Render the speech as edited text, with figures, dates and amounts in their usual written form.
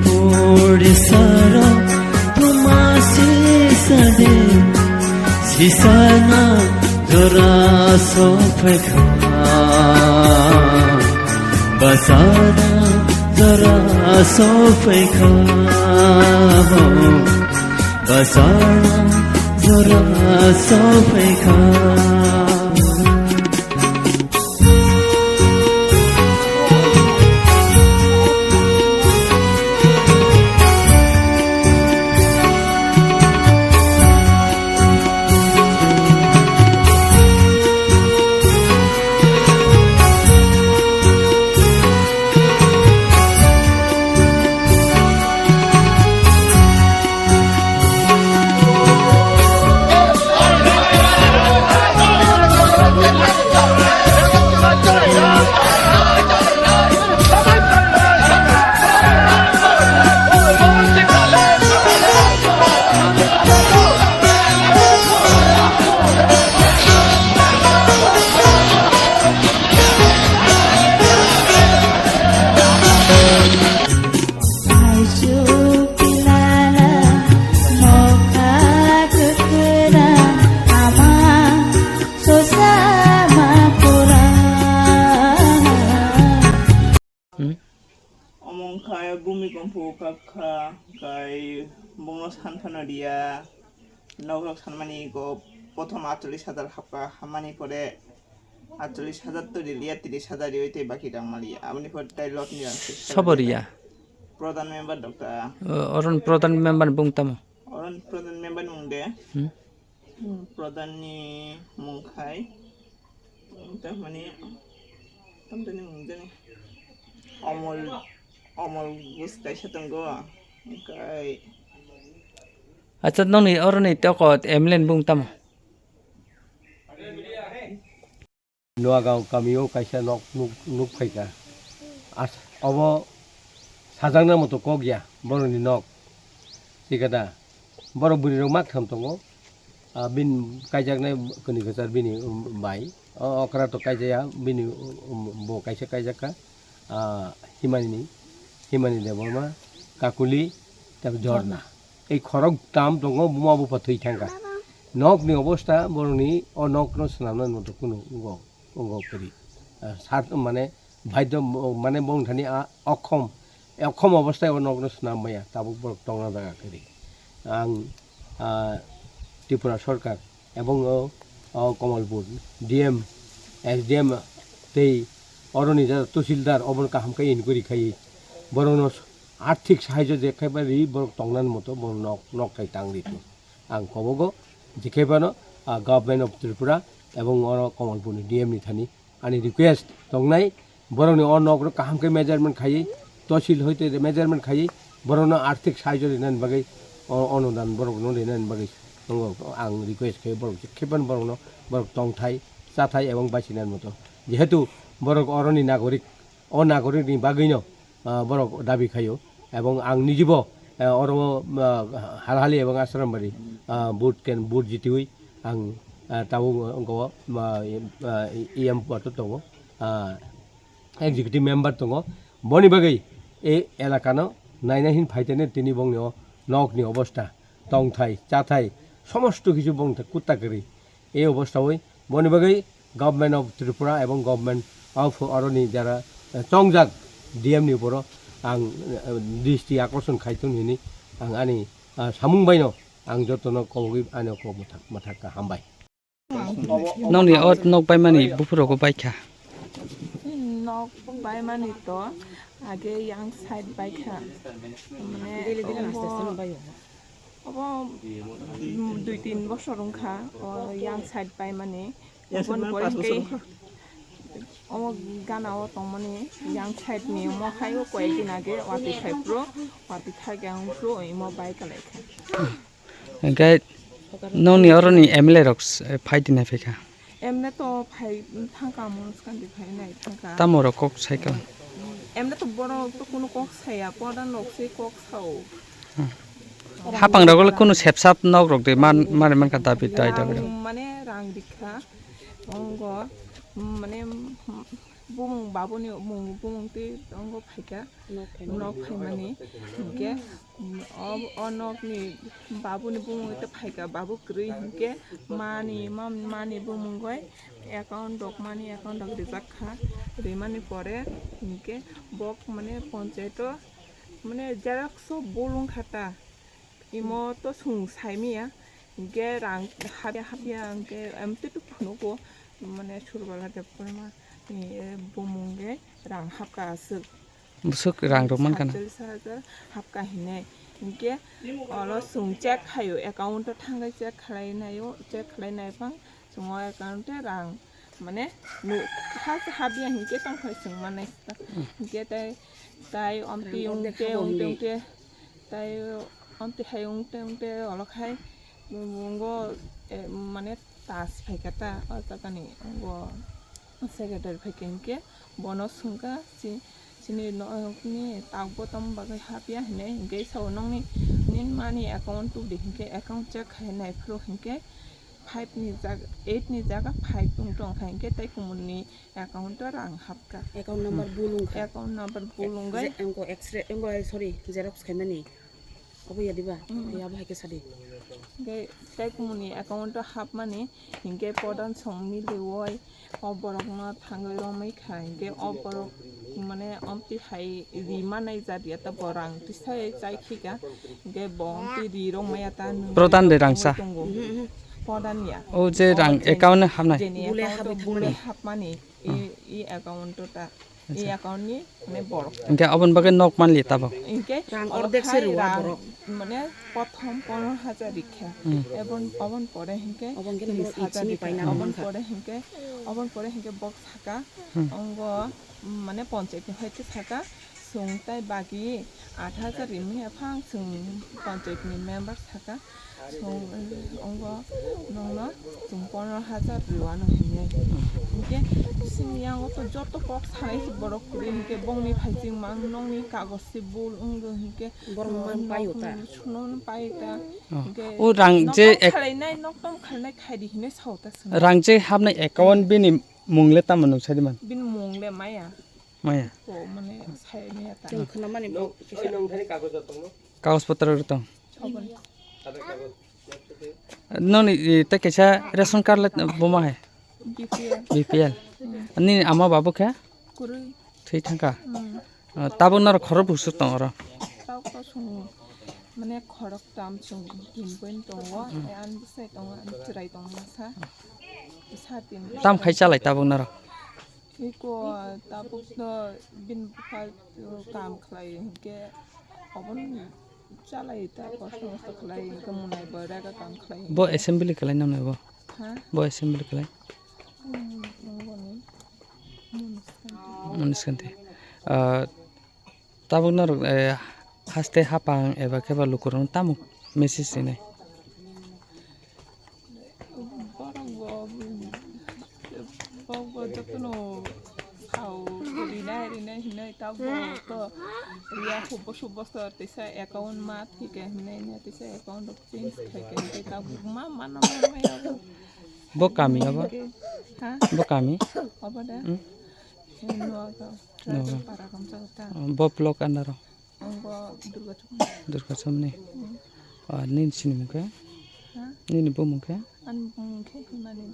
pore sara tumasi sade sisana jora sofai kha basana jora sofai kha basana jora sofai kha भूमिकम्प काखा गाय bungalow सानफानो दिया नगरक सानमानी को प्रथम 48,000 हापा हामानी परे 48,000 तो दिलिया 30,000 दियोते बाकी दांगमालिया आपनि पर ताइ लट नि सबरिया प्रधान मेम्बर डॉक्टर अरन प्रधान मेम्बर बुंताम अरन प्रधान मेम्बर मुंदे प्रधान नि मुंखाय तमानी तमदनि मुंदनि अमल गुस्ताय सतंगो ओमफ्राय अच्छा नोंनि अरन इतको एमलेन बुंताम Nuagaw kamiyo kaisa nuk faika as obo sajangna moto kogya boroni nok tikada boro buri rok mak thamtongo bin kaijaknai kuni gachar bini bai okra to kaijaya bini bo kaisa kaijaka himani deborma kakuli tab jorna ei khorok tam tongo buma bu pathoi thanga nok ni obostha boroni o nok no snamna moto kuno go kori sat mane bhaidyo mane bongthani অক্ষম অবস্থায় অনগ্ন স্নাময়া তাবুক বরক টংনা জায়গা করি আং ত্রিপুরা সরকার এবং Kamalpur DM SDM তেই অরণি তহসিলদার অবন কাহামকে inquiry খাই বরং আর্থিক সাহায্য যেখানে বরক টংনার মতো বড় নকটাই টাংরিত আং কবগো যেখানে গভর্নমেন্ট অফ ত্রিপুরা এবং কমলপুর ডিএম নিথানি আনি রিকোয়েস্ট টংনাই বরং অনগ্ন কাহামকে মেজারমেন্ট খাই তহসিল হইতে মেজারমেন্ট খাই বরং আর্থিক সাহায্য দিনান বাগै অনুদান বরং দিনান বাগै আং রিকোয়েস্ট খাই বরং খেপান বরং বরং টংথাই চাথাই এবং বাঁচিনার মতো যেহেতু বরং অরণি নাগরিক অনাগরিকনি বাগैनो বরং দাবি খাইও এবং আং নিজেব অর হালহালি এবং আশ্রমবাড়ি বুট জিতি হই আং তাও ইএম পার্ट दङ एग्जिक्यूटिव मेम्बर दङ बनि बागै ए एलाकानो नायनाहिन फाइतेने तिनि बंनि नकनि अवस्था टंथाय चाथाय समस्त किछु बंथा कुत्ताकरि ए अवस्थाय बनि बागै गभर्नमेंट अफ त्रिपुरा एवं गभर्नमेंट अफ अरनि जारा चंगजाक डीएम नि बर आं दृष्टि आकर्षण खायतुनि आं आनि सामुं बायनो आं जतन कबगै आनि को माथाका हामबाय नोंनि अत नक बायमानि बुफुरखौ बायखा नक बायमानि तो आगे यां साइड बायखा माने अब 2-3 বছর उनखा यां साइड बायमानि बन परेकै ओ गानाव तंमानि यां साइड नि मखायो कयदिन आगे वाति थाइप्रो वाति थागां प्रो इमो बायकालायखा गाय नोंनि अरनि एमएलए रक्स फाइदिना फेखा एमने तो फाइ थांका मनस्कान दि फाइनाय थांका तामर कक साइकेल एमने तो बरो तो कोनो कक साया पदान नक्से कक साव हापां रगल कोनो सेपसाप नक रक दे मान का दाबि दाइ दाबि माने रां दिखा अंग माने bumung babu ni bumung ti ongo phaika nok phai mani ke onok ni babu ni bumung te phaika babu krui ke mani bumung goi account dok mani account dok rizak kha remani pore ke bok mane panchayeto mane jarak so bolung khata imo to sung saimia ke rang habya ke amte tu phunuko mane surbala de porma ni bumungge rang hapka asuk busuk rang roman kan hapka hine ke olo sung check khayo account thangai check khlainayo check khlainai pang sungo account rang mane nu habya hinke tong khai sung mane ke tai omti ungte tai omti hai ungte olo khai mungo mane tas phaikata atakani go secretary phakenke bono sungka sini no ni tagbo tam bagai hapya hine ge so nongni nin mani account tu de hinke account check khainai phlo hinke 5 ni jaga 8 ni jaga 5 tung tong khainke tai kumunni account ta rang hapka account number bulung gai engko x-ray engko sorry xerox khaimani obo yadiba ya bhai ke sadi ge tai kumunni account ta hap mani hinke podan sommi lewoi oborok na thangai romai khai ge oborok mane omti hai rima nai jadia ta borang tisai chai khika ge bomti ri romai ta prodan de rangsa podan ya o je rang account na hamnai bule hap mani i account ta i account ni me borok inke abon bagai nok man li tabo inke rang ordek se ruwa borok মানে প্রথম 15000 রিখা এবং অবন পরে হিংকে অবন কে নম্বর ইচনি পাইনা অবন পরে হিংকে box থাকা অঙ্গ মানে পঞ্চায়েত হইতে থাকা সুংতাই বাকি 8000 রিমি আফাং সুং পঞ্চায়েতনি মেম্বার থাকা সুং অঙ্গ নংন সুং 15000 রুয়ানো হিংকে হিংকে সিমিয়াং তো যত বক্স হাই বড় করে হিংকে বংনি ফাইজিং মান নংনি কাগজ সিবুল অঙ্গ হিংকে বরমান পাইওতা শুনুন পাইতা o rang je খাইনাই নকম খাইনাই খাইদি হিনে সাউতা rang je hamnai account bini mungle tamanu sadiman বিন মংলে মায়া maya ও মানে সাইনে তা जों खोनामानि kaus patra rutang ছবন noni ta kesa ration card la boma hai BPL bpl ani ama babu kha কুরুই thei thangka tabo nar khoro busu tong ro তাও কসং মানে খরক তাম song কিনবইন দङ আন বসাই দङ আন চিরাই দङ সা সাতিন tam khai chalai tabo nar ইকো তাবুক বিন ফাল কাম খাই কে অবন চালাই তা সমস্ত খাই কমুনাই বড়াকা কাম খাই bo assembly kalai nam bo হ্যাঁ bo assembly kalai মঙ্গনি muniskanti tabo nar haste hapang eba keba lukurong tamuk message sinai বড় যতনো খাও রিনাই হিনাই তাবো তো রিয়া খুব বস্তু তেসা অ্যাকাউন্ট মা থেকে হিনাই না তেসা অ্যাকাউন্ট চেঞ্জ থাকে তাবো মা মানা bo kami aba হ্যাঁ bo kami অবদা Noga para kam jagta bo blok andaro অঙ্গ durga samne nin sinimukhe হ্যাঁ nin bo mukhe an mungke himani